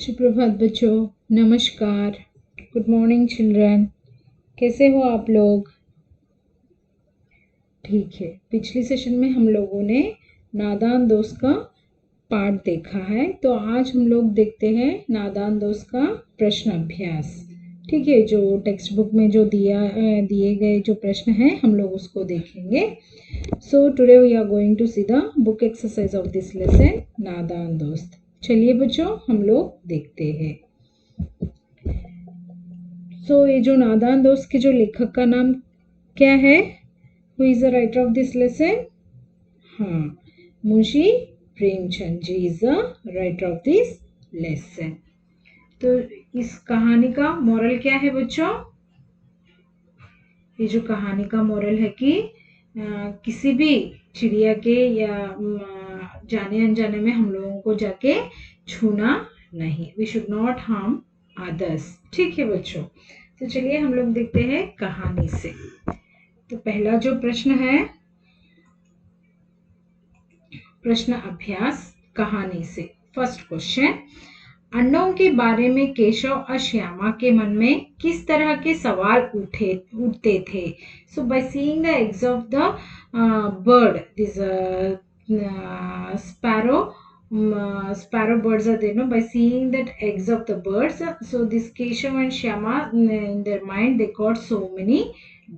सुप्रभात बच्चों, नमस्कार, गुड मॉर्निंग चिल्ड्रन। कैसे हो आप लोग? ठीक है, पिछली सेशन में हम लोगों ने नादान दोस्त का पार्ट देखा है, तो आज हम लोग देखते हैं नादान दोस्त का प्रश्न अभ्यास। ठीक है, जो टेक्स्ट बुक में जो दिए गए जो प्रश्न हैं हम लोग उसको देखेंगे। So today we are going to see the book exercise of this lesson Nadaan Dost. चलिए बच्चों, हम लोग देखते हैं। ये जो नादान दोस्त के जो लेखक का नाम क्या है? Who is the writer of this lesson? हाँ, Munshi Premchand ji is the writer of this lesson. तो इस कहानी का मोरल क्या है बच्चों? ये जो कहानी का मोरल है कि किसी भी चिड़िया के या जाने अनजाने में हम लोगों को जाके छूना नहीं। We should not harm others. ठीक है बच्चों, तो चलिए हम लोग देखते हैं कहानी से। तो पहला जो प्रश्न है, प्रश्न अभ्यास कहानी से। फर्स्ट क्वेश्चन, अंडों के बारे में केशव और श्यामा के मन में किस तरह के सवाल उठते थे? So by seeing the eggs of the bird, this sparrow birds are there, no? By seeing that eggs of the birds, so this Keshav and Shyama, in their mind they got so many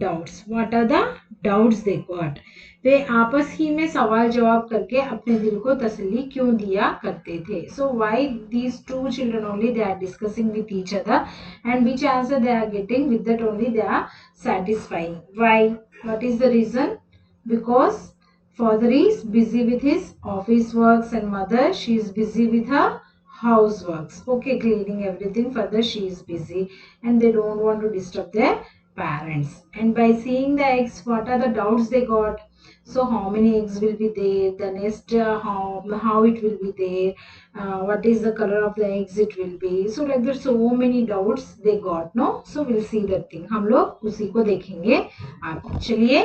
doubts. What are the doubts they got? वे आपस ही में सवाल जवाब करके अपने दिल को तसल्ली क्यों दिया करते थे? So why these two children only they are discussing with each other, and which answer they are getting, with that only they are satisfying. Why? What is the reason? Because father is busy with his office works and mother, she is busy with her houseworks. Okay, cleaning everything. Further, she is busy and they don't want to disturb their parents. And by seeing the eggs, what are the doubts they got? So how many eggs will be there? The nest, how it will be there? What is the color of the eggs it will be? So like there's so many doubts they got, no? So we'll see that thing. हम लोग उसी को देखेंगे आप। चलिए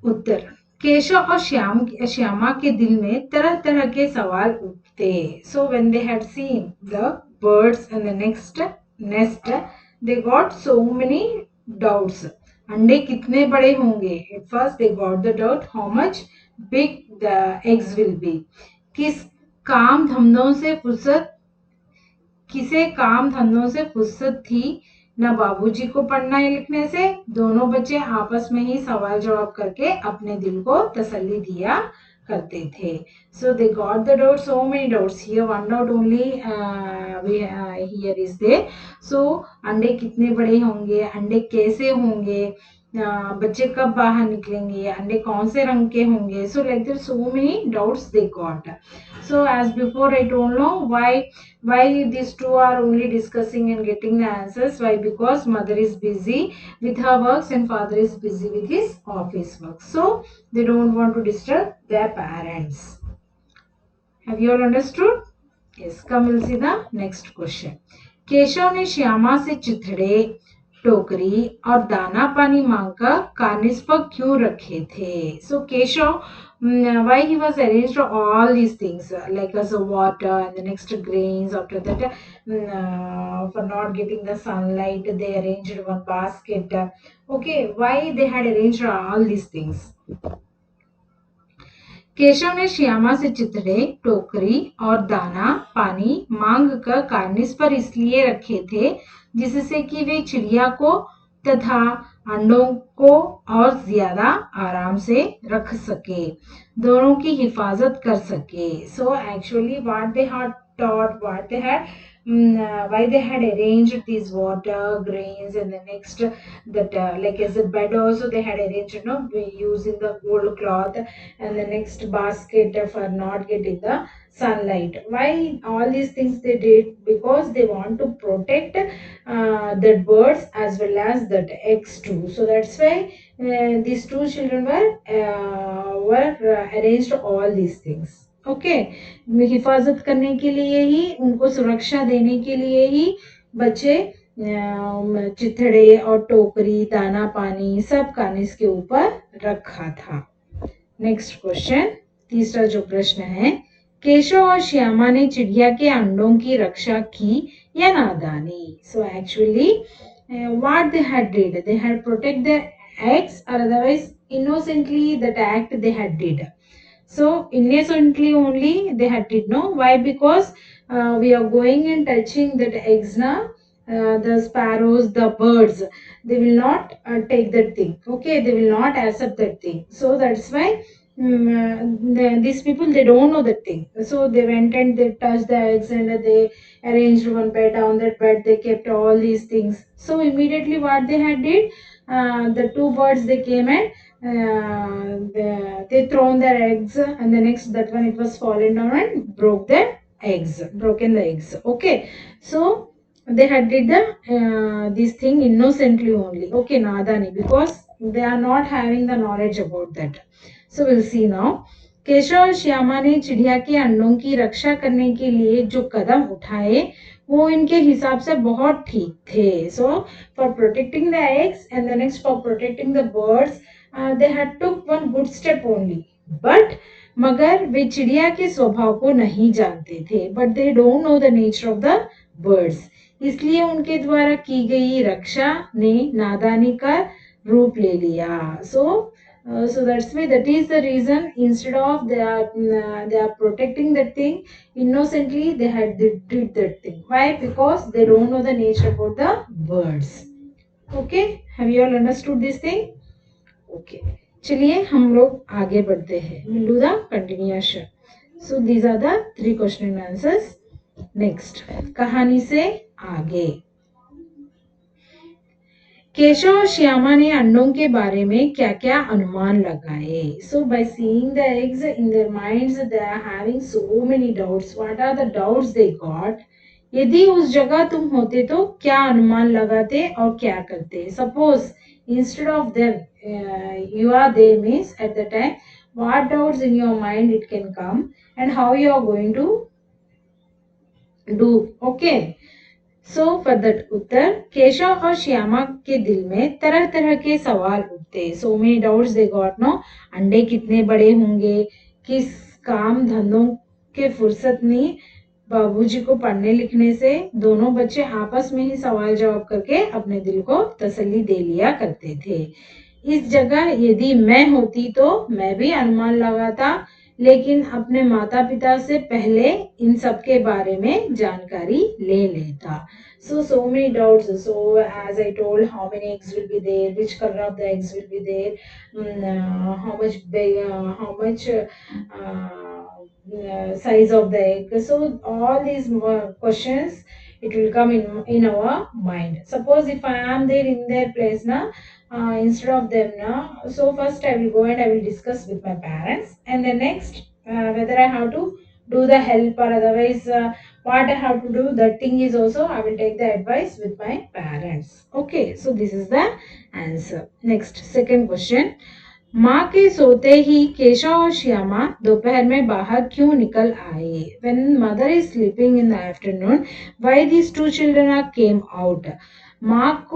उत्तर। केशव और श्यामा के दिल में तरह तरह के सवाल उठते। So when they had seen the birds and the nest they got so many doubts. अंडे कितने बड़े होंगे? At first they got the doubt how much big the eggs will be. किसे काम धंधों से फुर्सत थी ना बाबूजी को पढ़ना या लिखने से। दोनों बच्चे आपस में ही सवाल जवाब करके अपने दिल को तसल्ली दिया करते थे। So they got the doubt, so many doubts. Here one doubt only here is there. So अंडे कितने बड़े होंगे, अंडे कैसे होंगे, बच्चे कब बाहर निकलेंगे, अंडे कौन से रंग के होंगे। So like there so many doubts they got. So as before I don't know why these two are only discussing and getting the answers. Why? Because mother is busy with her works and father is busy with his office work. So they don't want to disturb their parents. Have you all understood? Yes. Come, we'll see the next question. Keshav ने श्यामा से चिथड़े, टोकरी और दाना पानी मांगकर Cornish पर क्यों रखे थे? So Keshav, why he was arranged all these things like as a water and the next grains. After that, for not getting the sunlight, they arranged one basket. Okay, why they had arranged all these things? Keshav ने श्यामा से चिथड़े, टोकरी और दाना पानी मांग कर Cornish पर इसलिए रखे थे जिससे कि वे चिड़िया को तथा अंडों को और ज्यादा आराम से रख सके, दोनों की हिफाजत कर सके। So actually what they had taught, what they had, why they had arranged these water, grains, and the next that like as a bed also they had arranged, you know, using the gold cloth, and the next basket for not getting the sunlight. Why all these things they did? Because they want to protect the birds as well as the eggs too. So that's why these two children were arranged all these things. Okay, हिफाजत करने के लिए ही, उनको सुरक्षा देने के लिए ही बच्चे चिथड़े और टोकरी, दाना पानी सब कार्निस के ऊपर रखा था। नेक्स्ट क्वेश्चन, तीसरा जो प्रश्न है, केशव और श्यामा ने चिड़िया के अंडों की रक्षा की या नादानी? So actually, what they had did, they had protect the eggs, or otherwise innocently that act they had did. So innocently only they had did. No, why? Because we are going and touching that eggs now. The sparrows, the birds, they will not take that thing. Okay, they will not accept that thing. So that's why these people, they don't know that thing. So they went and they touched the eggs and they arranged one bed. On that bed they kept all these things. So immediately what they had did, the two birds, they came and they thrown their eggs, and the next that one, it was fallen down and broken the eggs. Okay, so they had did the this thing innocently only. Okay, nadani, because they are not having the knowledge about that. So we'll see now. Keshav और श्यामा ने चिड़िया के अंडों की रक्षा करने के लिए जो कदम उठाए वो इनके हिसाब से बहुत ठीक थे. So for protecting the eggs and the next for protecting the birds, they had took one good step only. But मगर वे चिड़िया के स्वभाव को नहीं जानते थे. But they don't know the nature of the birds. इसलिए उनके द्वारा की गई रक्षा ने नादानी का रूप ले लिया. So that's why, that is the reason, instead of they are protecting that thing innocently, they did that thing. Why? Because they don't know the nature about the birds. Okay, have you all understood this thing? Okay, चलिए हम लोग आगे बढ़ते हैं. We'll do the continuation. So these are the 3 question and answers. Next, कहानी से आगे. केशव और श्यामा ने अंडों के बारे में क्या क्या अनुमान लगाए? So by seeing the eggs in their minds, they are having so many doubts. What are the doubts they got? यदि उस जगह तुम होते तो क्या अनुमान लगाते और क्या करते? Suppose instead of them, you are there, means at the time, what doubts in your mind it can come and how you are going to do. Okay. So for that उत्तर, केशव और श्यामा के दिल में तरह तरह के सवाल उठते. So many doubts they got. No, अंडे कितने बड़े होंगे, किस काम धंधों के फुर्सत नहीं बाबूजी को पढ़ने लिखने से. दोनों बच्चे आपस में ही सवाल जवाब करके अपने दिल को तसल्ली दे लिया करते थे. इस जगह यदि मैं होती तो मैं भी अनुमान लगाता, लेकिन अपने माता पिता से पहले इन सब के बारे में जानकारी ले लेता. So many doubts. So as I told, how many eggs will be there, which color of the eggs will be there, how much big, how much size of the egg. So all these questions, it will come in our mind. Suppose if I am there in their place now, instead of them now, so first I will go and I will discuss with my parents, and then next whether I have to do the help or otherwise what I have to do, that thing is also I will take the advice with my parents. Okay, so this is the answer. Next, second question. माँ के सोते ही केशव और श्यामा दोपहर में बाहर क्यों निकल आए? When mother is sleeping in the afternoon, why these two children are came out? माँ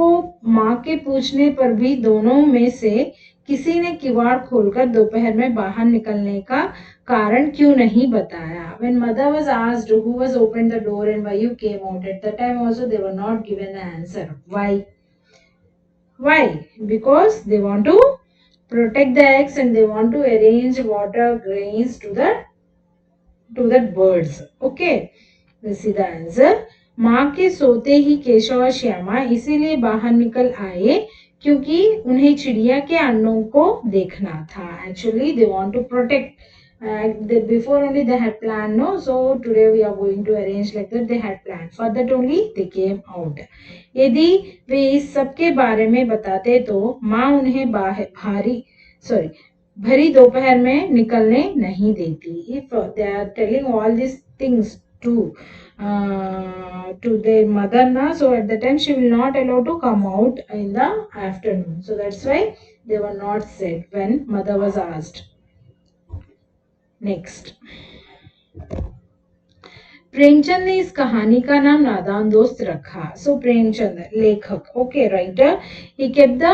के पूछने पर भी दोनों में से किसी ने किवाड़ खोलकर दोपहर में बाहर निकलने का कारण क्यों नहीं बताया? When mother was asked who was opened the door and why you came out, at that time also they were not given the answer. Why? Because they want to protect the eggs and they want to arrange water, grains to the birds. Okay, we'll see the answer. माँ के सोते ही केशव और श्यामा इसीलिए बाहर निकल आए क्योंकि उन्हें चिड़िया के अंडों को देखना था. Actually they want to protect. Before only they had planned, no, so today we are going to arrange like that. They had planned, for that only they came out. यदि वे इस सब के बारे में बताते तो माँ उन्हें भरी दोपहर में निकलने नहीं देती. If they are telling all these things to their mother na, so at the time she will not allow to come out in the afternoon. So that's why they were not said when mother was asked. Next, Premchand ने इस कहानी का नाम नादान दोस्त रखा. So Premchand लेखक, okay, writer, he kept the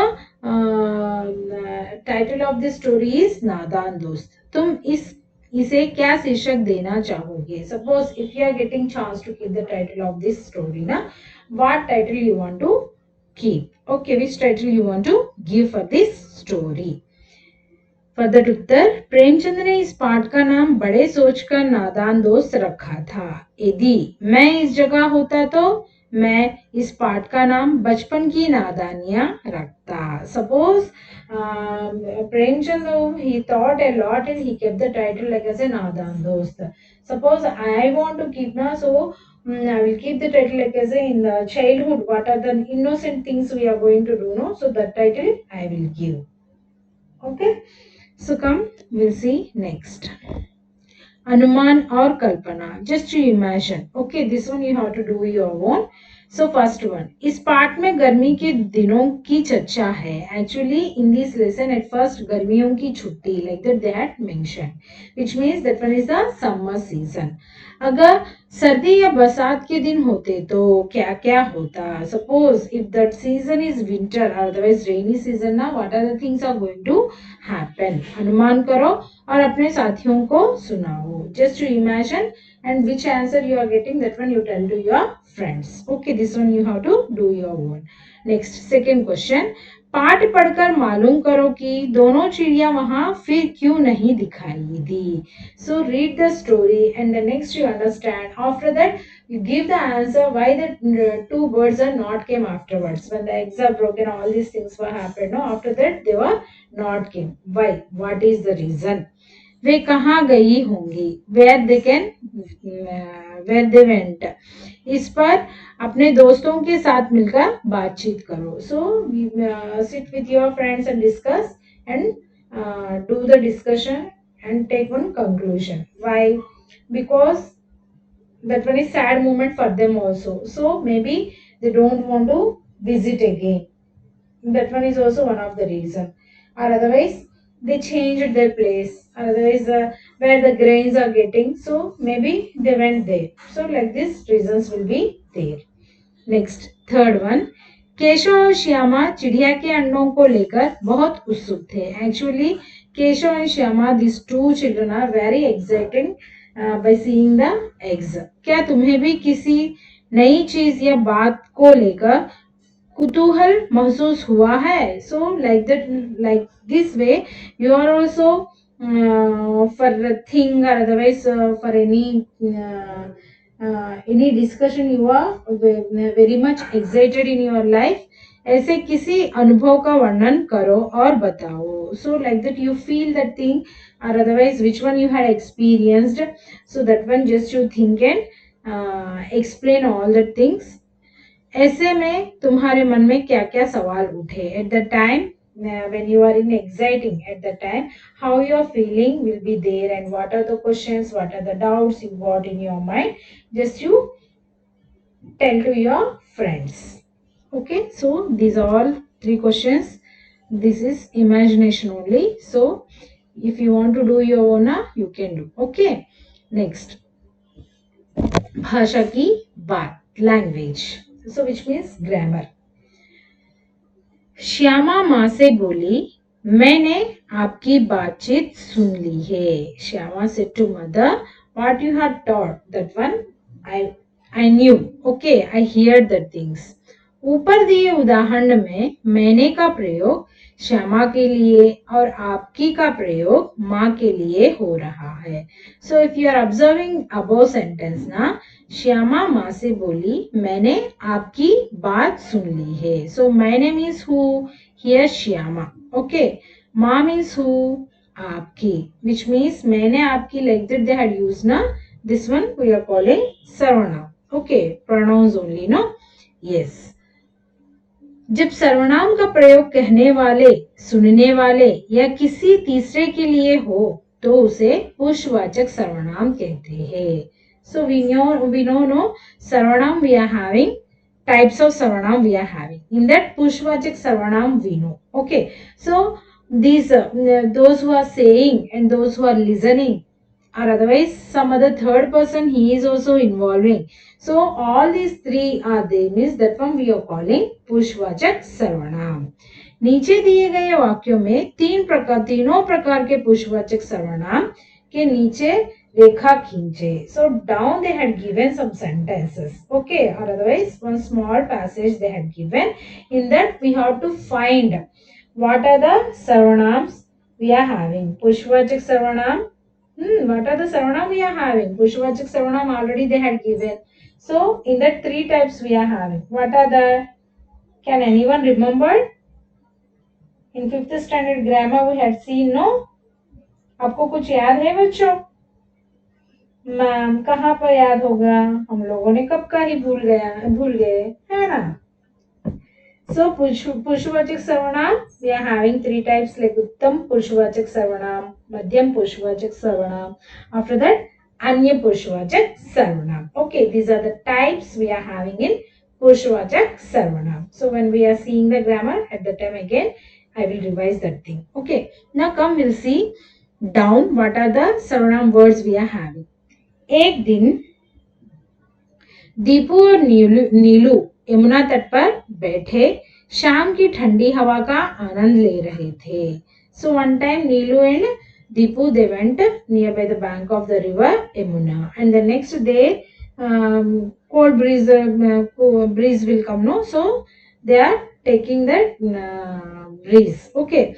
title of the story is Nadan Dost. तुम इस इसे क्या शीर्षक देना चाहोगे? Suppose if you are getting chance to keep the title of this story ना, what title you want to keep? Okay, which title you want to give for this story? Further उत्तर, प्रेमचंद ने इस पाठ का नाम बड़े सोचकर नादान दोस्त रखा था। यदि मैं इस जगह होता तो मैं इस पाठ का नाम बचपन की नादानियां रखता। Suppose Premchand he thought a lot and he kept the title like as a नादान दोस्त. Suppose I want to keep now, so I will keep the title like as a in the childhood. What are the innocent things we are going to do? No, so that title I will give. Okay. So come, we'll see next. Anuman or Kalpana. Just to imagine. Okay, this one you have to do your own. So first one. इस part में गर्मी के दिनों की चर्चा है. Actually in this lesson at first गर्मियों की छुट्टी like that they had mentioned, which means that one is the summer season. अगर सर्दी या बरसात के दिन होते तो क्या क्या होता? Suppose if that season is winter or otherwise rainy season ना, what are the things are going to happen? अनुमान करो और अपने साथियों को सुनाओ. Just to imagine, and which answer you are getting, that one you tell to your friends. Okay, this one you have to do your own. Next, second question. पाठ पढ़कर मालूम करो कि दोनों चिड़िया वहां फिर क्यों नहीं दिखाई दी. So read the story and the next you understand. After that you give the answer why the two birds are not came afterwards. When the eggs are broken, all these things were happened. No, after that they were not came. Why? What is the reason? वे कहाँ गई होंगी? Where they can, where they went. इस पर अपने दोस्तों के साथ मिलकर बातचीत करो. So sit with your friends and discuss and do the discussion and take one conclusion. Why? Because that one is sad moment for them also. So maybe they don't want to visit again. That one is also one of the reason. Or otherwise they changed their place. Otherwise where the grains are getting. So maybe they went there. So like this reasons will be there. Next, third one. Keshav और श्यामा चिड़िया के अंडों को लेकर बहुत उत्सुक थे. Actually Keshav and Shyama this two children are very excited by seeing the eggs. क्या तुम्हें भी किसी नई चीज या बात को लेकर कुतूहल महसूस हुआ है? So like that, like this way you are also for a thing or otherwise for any discussion you are very much excited in your life. ऐसे किसी अनुभव का वर्णन करो और बताओ. So like that you feel that thing or otherwise which one you had experienced. So that one just you think and explain all the things. ऐसे में तुम्हारे मन में क्या क्या सवाल उठे? At the time when you are in exciting, at the time how your feeling will be there and what are the questions, what are the doubts you got in your mind, just you tell to your friends. Okay, so these are all three questions. This is imagination only, so if you want to do your own you can do. Okay, next, भाषा की बात, language. So which means grammar. Shyama माँ से बोली, मैंने आपकी बातचीत सुन ली है. Shyama said to mother, what you had taught, that one I knew. Okay, I heard the things. ऊपर दिए उदाहरण में मैंने का प्रयोग श्यामा के लिए और आपकी का प्रयोग माँ के लिए हो रहा है. So if you are observing above sentence ना, श्यामा माँ से बोली, मैंने आपकी बात सुन ली है. So मैंने means who? Here Shyama. Okay. माँ means who? आपकी. Which means मैंने आपकी like that they had used ना. This one we are calling सर्वनाम. Okay. Pronouns only, no? Yes. जब सर्वनाम का प्रयोग कहने वाले, सुनने वाले या किसी तीसरे के लिए हो तो उसे पुरुषवाचक सर्वनाम कहते हैं. So we know no sarvanam we are having types of sarvanam we are having. In that purushvachak sarvanam we know. Okay. So these those who are saying and those who are listening or otherwise some other third person he is also involving. So all these three are there means that one we are calling purushvachak sarvanam. नीचे दिए गए वाक्यों में तीनों प्रकार के पुरुषवाचक सर्वनाम के नीचे रेखा खींचे. So down they had given some sentences, okay, or otherwise one small passage they had given. In that we have to find what are the sarvanams we are having. Pushvachak sarvanam. What are the sarvanam we are having? Pushvachak sarvanam already they had given. So in that three types we are having. What are the? Can anyone remember? In 5th standard grammar we had seen, no? आपको कुछ याद है बच्चों? Ma'am कहाँ पर याद होगा? हम लोगों ने कब का ही भूल गए है ना? So पुरुषवाचक सर्वनाम we are having three types like उत्तम पुरुषवाचक सर्वनाम, मध्यम पुरुषवाचक सर्वनाम, after that अन्य पुरुषवाचक सर्वनाम. Okay, these are the types we are having in पुरुषवाचक सर्वनाम. So when we are seeing the grammar at the time again I will revise that thing. Okay, now come we'll see down what are the सर्वनाम words we are having. एक दिन दीपू और नीलू यमुना तट पर बैठे शाम की ठंडी हवा का आनंद ले रहे थे. So one time Neelu and Deepu they went nearby the bank of the river Yamuna, and the next day cold breeze will come, no? So they are taking that breeze. Okay.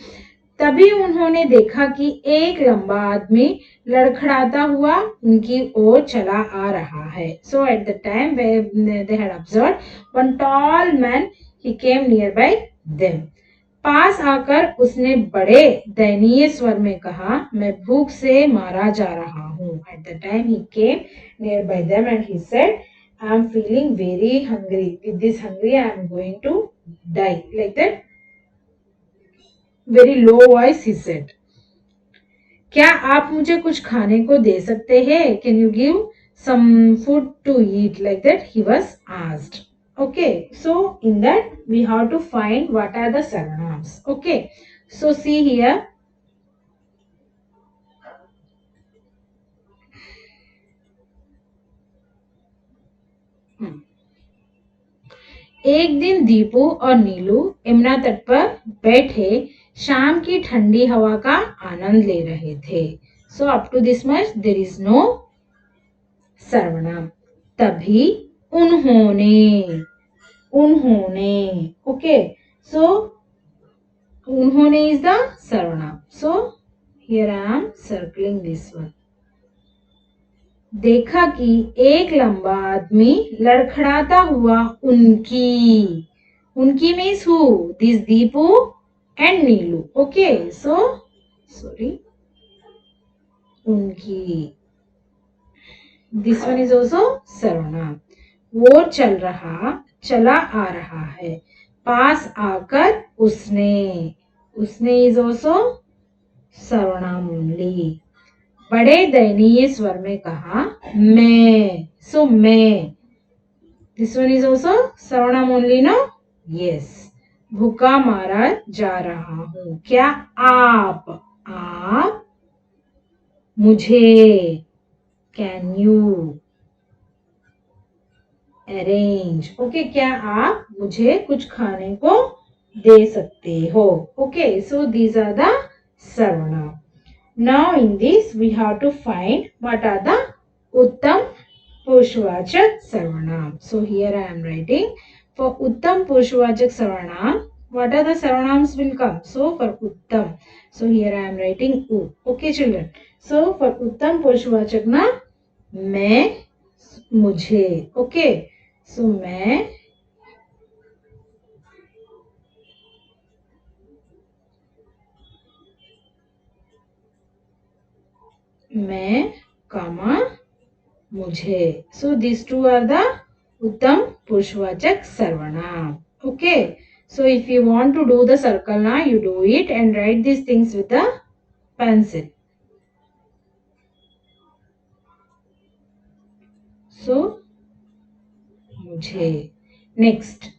तभी उन्होंने देखा कि एक लंबा आदमी लड़खड़ाता हुआ उनकी ओर चला आ रहा है. So at the time they had observed one tall man, he came nearby them. पास आकर उसने बड़े दयनीय स्वर में कहा, मैं भूख से मारा जा रहा हूँ. At the time he came nearby them and he said, I am feeling very hungry. With this hungry I am going to die. Like that. Very low voice he said. क्या आप मुझे कुछ खाने को दे सकते हैं? Can you give some food to eat? Like that he was asked. Okay, so in that we have to find what are the sarvanams. Okay, so see here. एक दिन दीपू और नीलू यमुना तट पर बैठे शाम की ठंडी हवा का आनंद ले रहे थे. So up to this much there is no सर्वनाम. तभी उन्होंने okay, so उन्होंने is the सर्वनाम. So here I am circling this one. देखा कि एक लंबा आदमी लड़खड़ाता हुआ उनकी means who? This Deepu and Neelu. Okay, so sorry उनकी, दिस वन इज ऑल्सो सर्वनाम. वो चला आ रहा है. पास आकर उसने इज ऑल्सो सर्वनाम ओनली. बड़े दयनीय स्वर में कहा, मैं. सो मैं, दिस वन इज ऑल्सो सर्वनाम ओनली, नो? यस. भूखा मारा जा रहा हूं. क्या आप मुझे, कैन यू अरेंज. ओके, क्या आप मुझे कुछ खाने को दे सकते हो? Okay, so these are the सर्वनाम. Now in this we have to find what are the Uttam Purushvachak Sarvanam. So here I am writing for Uttam Purushvachak Sarvanam. What are the Sarvanams will come? So for Uttam. So here I am writing U. Okay children. So for Uttam Purushvachak na मैं, मुझे. Okay. So मैं कामा मुझे. So these two are the Uttam Purushvachak Sarvanam. Okay. So if you want to do the circle now, you do it and write these things with the pencil. So मुझे. Next,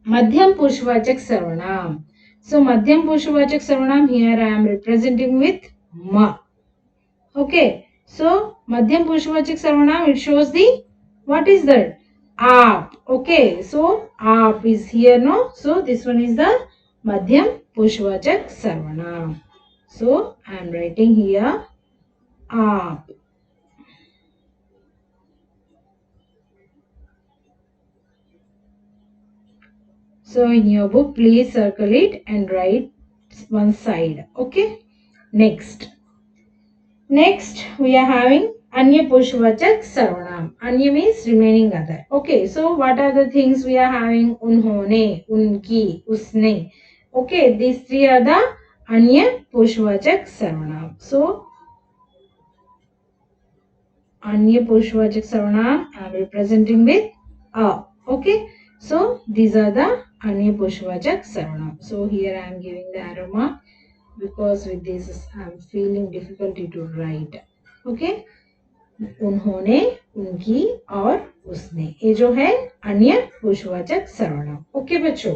मध्यम पुरुषवाचक सर्वनाम. So मध्यम पुरुषवाचक सर्वनाम here I am representing with ma. Okay, so मध्यम पुरुषवाचक सर्वनाम, it shows the, what is that? आप. Okay, so आप is here, no? So this one is the मध्यम पुरुषवाचक सर्वनाम. So I am writing here आप. So in your book, please circle it and write one side. Okay. Next we are having Anya Pushvachak Sarvanam. Anya means remaining other. Okay, so what are the things we are having? Unhone, unki, usne. Okay, these three are the Anya Pushvachak Sarvanam. So Anya Pushvachak Sarvanam I am representing with a. Okay, so these are the Anya Pushvachak Sarvanam. So here I am giving the arrow mark because with this I am feeling difficulty to write. Okay. उन्होंने, उनकी और उसने, ये जो है अन्य पुरुषवाचक सर्वनाम. ओके बच्चों,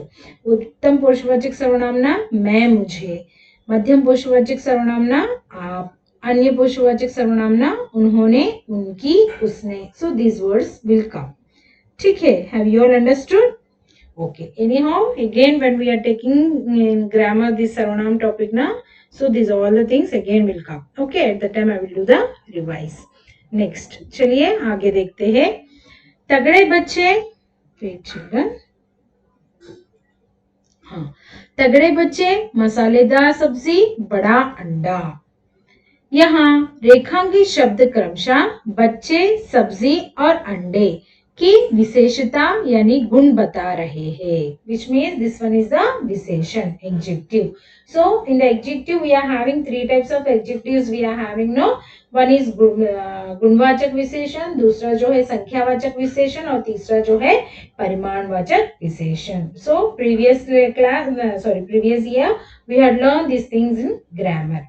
उत्तम पुरुषवाचक सर्वनाम ना मैं, मुझे. मध्यम पुरुषवाचक सर्वनाम ना आप. अन्य पुरुषवाचक सर्वनाम ना उन्होंने, उनकी, उसने. So this words will come. ठीक है, have you all understood? Okay, anyhow, again when we are taking in grammar this sarvanam topic na, so these all the things again will come. Okay, at the time I will do the revise. Next चलिए आगे देखते हैं. तगड़े बच्चे, children. हाँ, तगड़े बच्चे, मसालेदार सब्जी, बड़ा अंडा. यहाँ रेखांकित शब्द क्रमशः बच्चे, सब्जी और अंडे की विशेषता यानी गुण बता रहे हैं. Which means this one is the विशेषण, adjective. So in the adjective we are having three types of adjectives we are having. No, one is गुणवाचक विशेषण, दूसरा जो है संख्यावाचक विशेषण और तीसरा जो है परिमाणवाचक विशेषण. So previous previous year we had learn this things in grammar.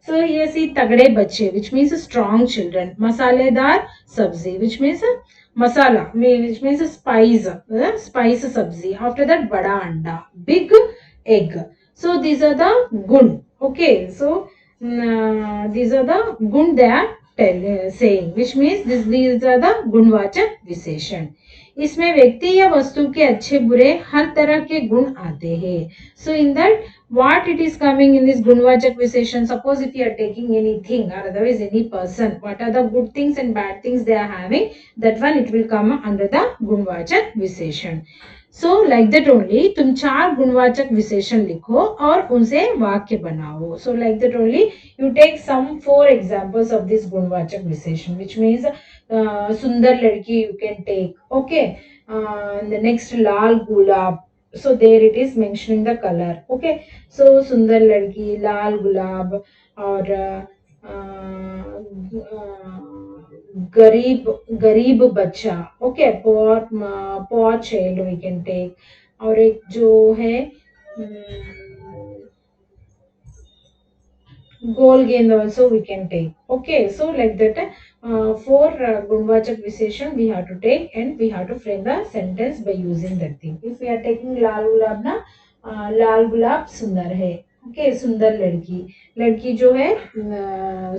So here see तगड़े बच्चे which means strong children. मसालेदार सब्जी which means masala which means spice sabzi. After that बड़ा अंडा, big egg. So these are the gun. Okay, so these are the gun they are saying which means these are the गुणवाचक विशेषण. इसमें व्यक्ति या वस्तु के अच्छे बुरे हर तरह के गुण आते हैं. So in that what it is coming in this gunvachak viseshan, suppose if you are taking anything or otherwise any person, what are the good things and bad things they are having, that one it will come under the gunvachak viseshan. So like that only तुम चार गुणवाचक विशेषण लिखो और उनसे वाक्य बनाओ. So like that only you take some 4 examples of this गुणवाचक विशेषण which means सुंदर लड़की you can take. Okay, the next Lal gulab. So there it is mentioning the color. Okay, so सुंदर लड़की, लाल गुलाब और गरीब बच्चा. Okay, poor child we can take. और एक जो है goal gain also we can take. Okay, so like that for gunvachak viseshan we have to take and we have to frame the sentence by using that thing. If we are taking लाल गुलाब ना, लाल गुलाब सुंदर है. Okay, सुंदर लड़की जो है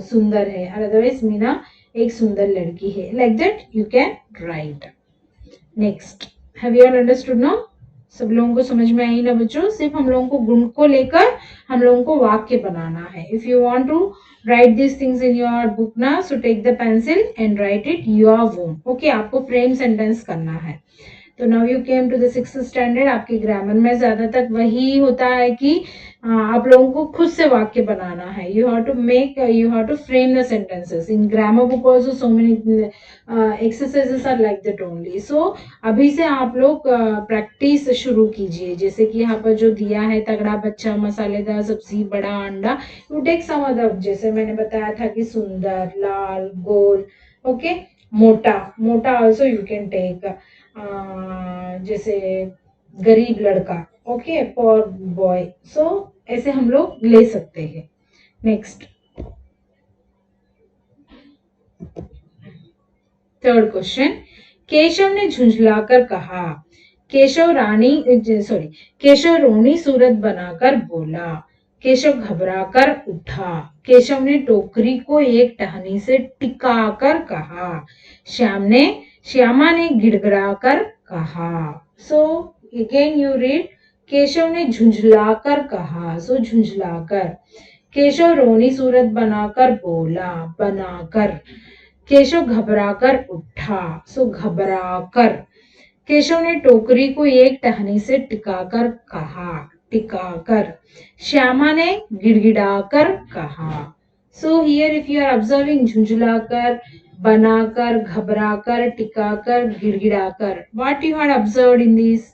सुंदर है. Otherwise Meena एक सुंदर लड़की है. Like that you can right. Next, have you all understood now? सब लोगों को समझ में आई ना बच्चों? सिर्फ हम लोगों को गुण को लेकर हम लोगों को वाक्य बनाना है. If you want to write this things in your book ना, so take the pencil and write it your own. Okay, आपको फ्रेम सेंटेंस करना है. तो now you came to the 6th standard. आपके ग्रामर में ज्यादा तक वही होता है कि आप लोगों को खुद से वाक्य बनाना है. You have to frame the sentences. In grammar book also so many exercises are like that only. So अभी से आप लोग प्रैक्टिस शुरू कीजिए. जैसे कि यहाँ पर जो दिया है तगड़ा बच्चा, मसालेदार सब्जी, बड़ा अंडा. यू टेक सम अदर, जैसे मैंने बताया था कि सुंदर, लाल, गोल. ओके, मोटा आल्सो यू कैन टेक. जैसे गरीब लड़का. ओके, पोर बॉय. सो ऐसे हम लोग ले सकते हैं. Next, third question. केशव ने झुंझलाकर कहा. केशव रोनी सूरत बनाकर बोला. केशव घबराकर उठा. केशव ने टोकरी को एक टहनी से टिकाकर कहा. श्यामा ने गिड़गिड़ाकर कहा. So again you read. Keshav ने झुंझलाकर कहा. सो झुंझलाकर. केशव रोनी सूरत बनाकर बोला, बनाकर। केशव घबराकर उठा, सो घबराकर। केशव ने टोकरी को एक टहनी से टिकाकर कहा, टिकाकर। श्यामा ने गिड़गिड़ाकर कहा। So here if you are observing, झुंझुलाकर, बनाकर, घबराकर, टिकाकर, गिड़गिड़ाकर, what you had observed in these?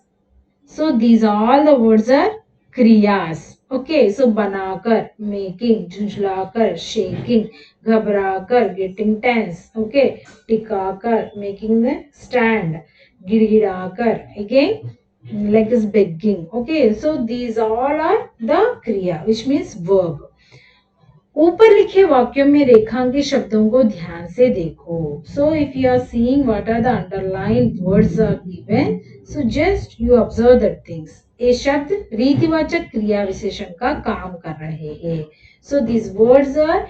So these all the words are kriyas. Okay, so बनाकर making, झुंझलाकर shaking, घबराकर getting tense. Okay, टिकाकर making the stand, गिड़गिड़ाकर again like is begging. Okay, so these all are the kriya which means verb. ऊपर लिखे वाक्यों में रेखांकित शब्दों को ध्यान से देखो. So if you are seeing what are the underlined words are given, so just you observe that things. ये शब्द रीतिवाचक क्रिया विशेषण का काम कर रहे हैं. So these words are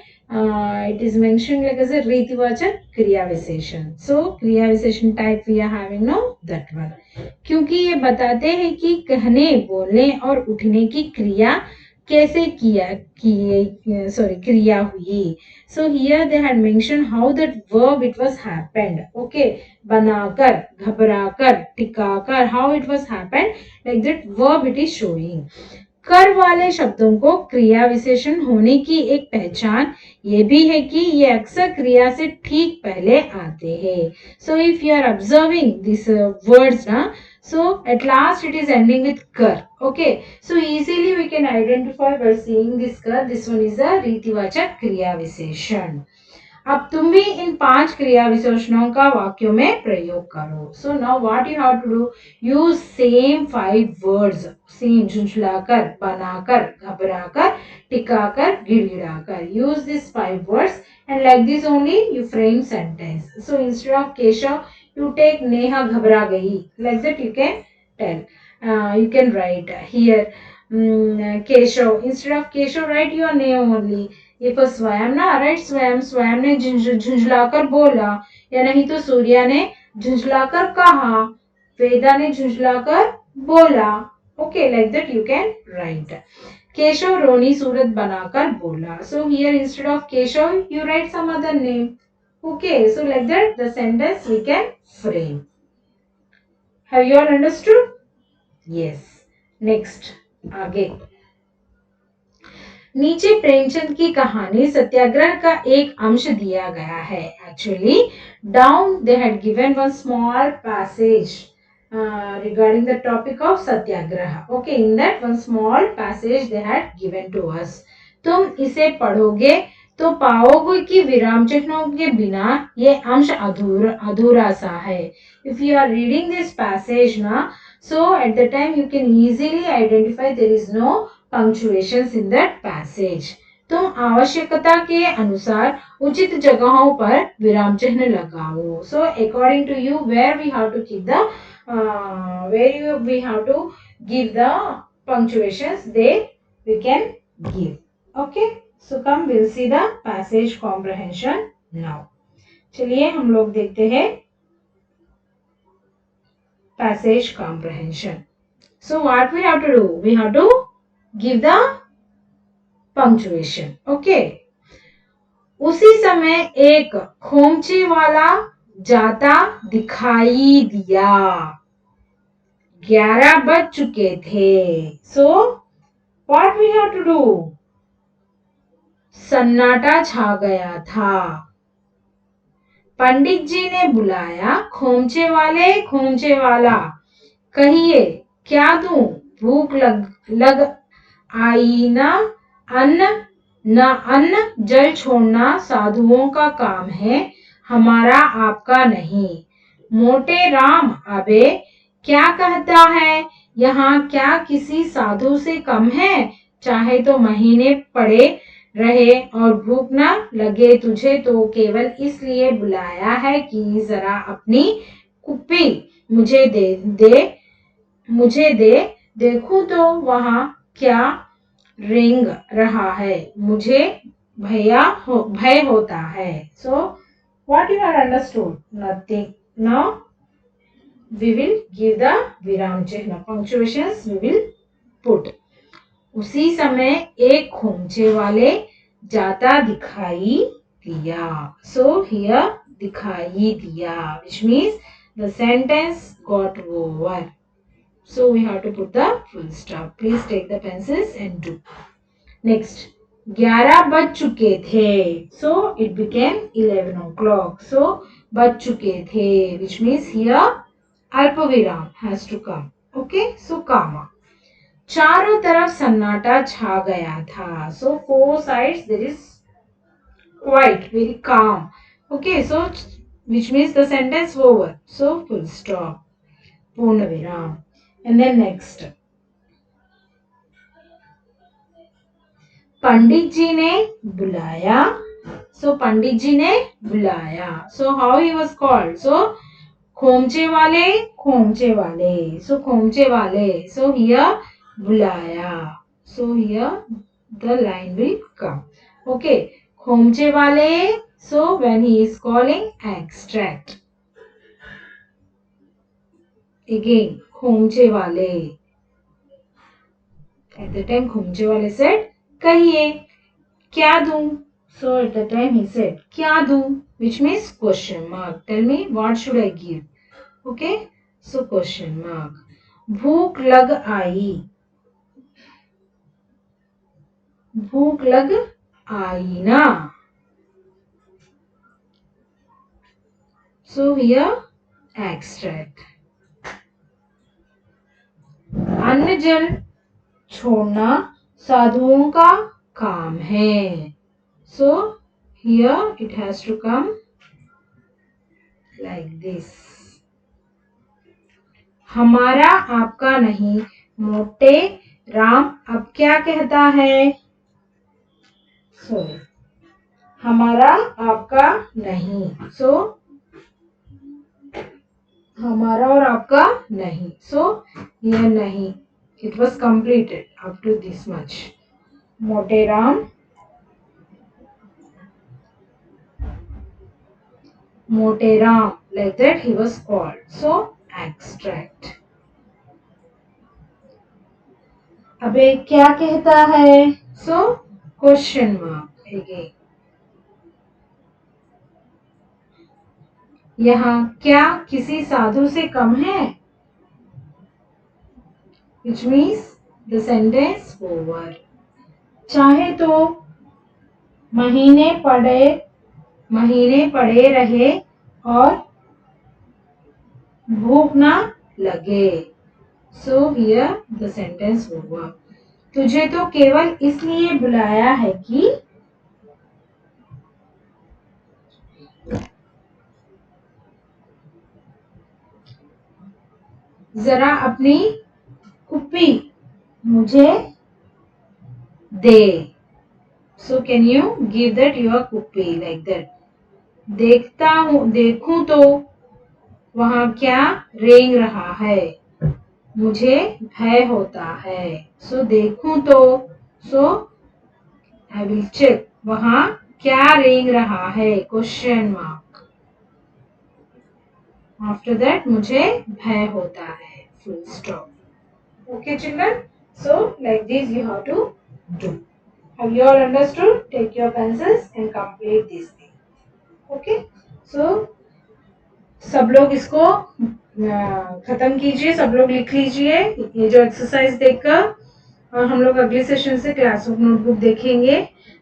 it is mentioned like as a रीतिवाचक क्रिया विशेषण. So क्रिया विशेषण type we are having now that one. क्योंकि ये बताते हैं कि कहने, बोलने और उठने की क्रिया कैसे क्रिया हुई. So here they had mentioned how that verb it was happened. Okay, बनाकर, घबराकर, टिकाकर, how it was happened, like that verb it is showing. कर वाले शब्दों को क्रिया विशेषण होने की एक पहचान ये भी है कि ये अक्सर क्रिया से ठीक पहले आते हैं. So if you are observing these words ना, so at last it is ending with kar. Okay, so easily we can identify by seeing this kar. This one is a रीतिवाचक क्रिया विशेषण. अब तुम भी इन 5 क्रिया विशेषणों का वाक्यों में प्रयोग करो. So now what you have to do, use same 5 words, same झुंझलाकर, बनाकर, घबराकर, टिकाकर, गिड़गिड़ाकर. Use these 5 words and like this only you frame sentence. So instead of Keshav, you take Neha घबरा गई. Like that you can tell. You can write here Keshav. Instead of Keshav, write your name only. If a स्वयं ना, right स्वयं, स्वयं ने झुंझलाकर बोला, या नहीं तो सूर्या ने झुंझलाकर कहा, वेदा ने झुंझलाकर बोला. Okay, like that you can write. Keshav रोनी सूरत बनाकर बोला. So here instead of Keshav you write some other name. Okay, so like that the sentence we can frame. Have you all understood? Yes. Next, आगे. नीचे प्रेमचंद की कहानी सत्याग्रह का एक अंश दिया गया है. Actually, down they had given one small passage regarding the topic of satyagraha. Okay, in that one small passage they had given to us. तुम इसे पढ़ोगे तो पाओगे कि विराम चिन्हों के बिना ये अंश अधूरा सा है. If you are reading this passage ना, so at the time you can easily identify there is no punctuations in that passage. तुम आवश्यकता के अनुसार उचित जगहों पर विराम चिन्ह लगाओ. So according to you, where we have to keep the we have to give the punctuations, there we can give. Okay, so come we'll see the passage comprehension now. चलिए हम लोग देखते हैं passage comprehension. So what we have to do? We have to give the punctuation. Okay. उसी समय एक खोमचे वाला जाता दिखाई दिया. 11 बज चुके थे. So what we have to do? सन्नाटा छा गया था. पंडित जी ने बुलाया, खोमचे वाला, कहिए क्या दूं? भूख लग आई ना. अन्न जल छोड़ना साधुओं का काम है, हमारा आपका नहीं. मोटे राम अबे क्या कहता है? यहाँ क्या किसी साधु से कम है? चाहे तो महीने पड़े रहे और भूख न लगे तुझे तो केवल इसलिए बुलाया है कि जरा अपनी कुप्पी मुझे दे. देखूं तो वहां क्या रेंग रहा है, मुझे भय होता है. So what you have understood? Nothing. Now we will give the viram chihna, punctuations we will put. उसी समय एक खोमचे वाले जाता दिखाई दिया. So here दिखाई दिया, which means the sentence got over. So we have to put the full stop. Please take the pencils and do. Next, 11 बज चुके थे. So it became 11 o'clock. So बज चुके थे, which means here अल्पविराम has to come. Okay, so comma. चारों तरफ सन्नाटा छा गया था. So four sides there is quiet, very calm. Okay, so which means the sentence over. So full stop. पूर्ण विराम. And then next. पंडित जी ने बुलाया. So पंडित जी ने बुलाया. So how he was called? So खोमचे वाले, खोमचे वाले. So खोमचे वाले. So here बुलाया. So here the line will come. Okay. खोमचे वाले. So when he is calling extract. Again खोमचे वाले. At the time खोमचे वाले said कहिए क्या दूं. So at the time he said क्या दूं, which means question mark. Tell me what should I give. Okay, so question mark. भूख लग आई. भूख लग आई ना. So here extract. अन्न जल छोड़ना साधुओं का काम है. So here it has to come like this. हमारा आपका नहीं, मोटे राम अब क्या कहता है. So हमारा आपका नहीं. So हमारा और आपका नहीं. So here नहीं. It was completed up to this much. मोटे राम, मोटे Ram, like that he was called. So extract. अबे क्या कहता है. So question mark again. यहाँ क्या किसी साधु से कम है. Which means the sentence over. चाहे तो महीने पड़े रहे और भूख ना लगे. So here the sentence over. तुझे तो केवल इसलिए बुलाया है कि जरा अपनी कुप्पी मुझे दे. So can you give that your कुप्पी like that. देखूं तो वहां क्या रेंग रहा है. मुझे भय होता है. So देखूं तो, so I will check. वहां क्या रेंग रहा है. Question mark. After that मुझे भय होता है. Full stop. Okay children. So like this you have to do. Have you all understood? Take your pencils and complete this thing. Okay. So सब लोग इसको खत्म कीजिए. सब लोग लिख लीजिए ये जो एक्सरसाइज देखकर. और हम लोग अगले सेशन से क्लास ऑफ नोटबुक देखेंगे.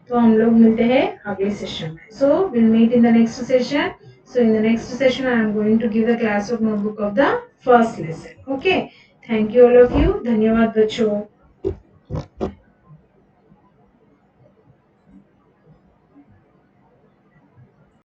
तो हम लोग मिलते हैं अगले सेशन में. So will meet in the next session. So in the next session I am going to give the class of notebook of the first lesson. Okay. Thank you all of you. धन्यवाद बच्चों.